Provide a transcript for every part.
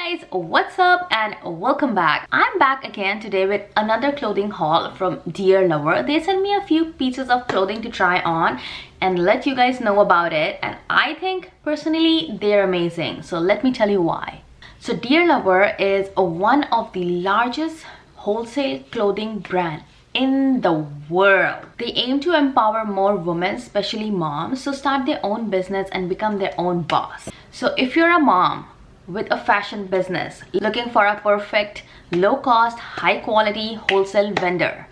Hey guys, what's up and welcome back. I'm back again today with another clothing haul from Dear Lover. They sent me a few pieces of clothing to try on and let you guys know about it, and I think personally they're amazing. So let me tell you why. So Dear Lover is one of the largest wholesale clothing brand in the world. They aim to empower more women, especially moms, to start their own business and become their own boss. So if you're a mom with a fashion business looking for a perfect, low-cost, high-quality wholesale vendor,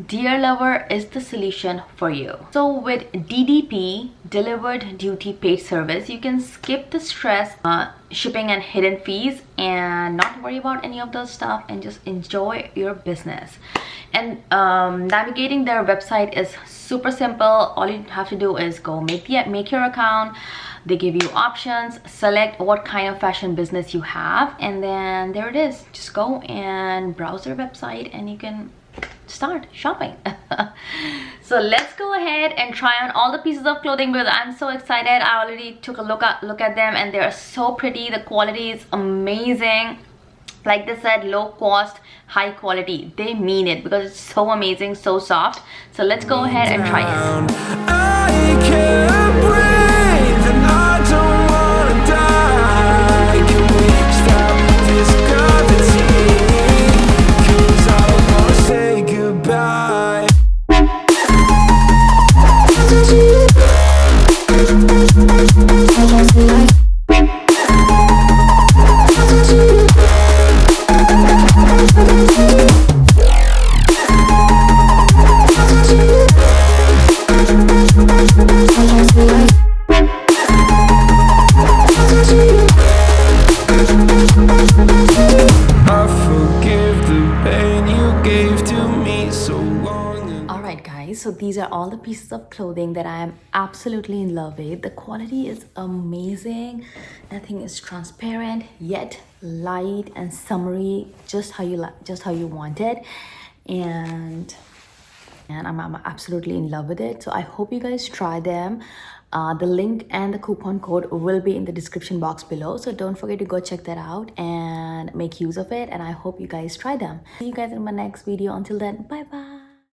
Dear Lover is the solution for you. So with DDP, delivered duty paid service, you can skip the stress, shipping and hidden fees, and not worry about any of those stuff and just enjoy your business. And navigating their website is super simple. All you have to do is go make your account. They give you options, select what kind of fashion business you have, and then there it is. Just go and browse their website and you can start shopping. So let's go ahead and try on all the pieces of clothing because I'm so excited. I already took a look at them and they're so pretty. The quality is amazing. Like they said, low cost, high quality. They mean it because it's so amazing, so soft. So let's go ahead and try it. I can't breathe and I don't wanna die. Can we stop this gravity? 'Cause I don't wanna say goodbye. So these are all the pieces of clothing that I am absolutely in love with. The quality is amazing. Nothing is transparent yet light and summery, just how you want it. And I'm absolutely in love with it. So I hope you guys try them. The link and the coupon code will be in the description box below, so don't forget to go check that out and make use of it. And I hope you guys try them. See you guys in my next video. Until then, bye bye.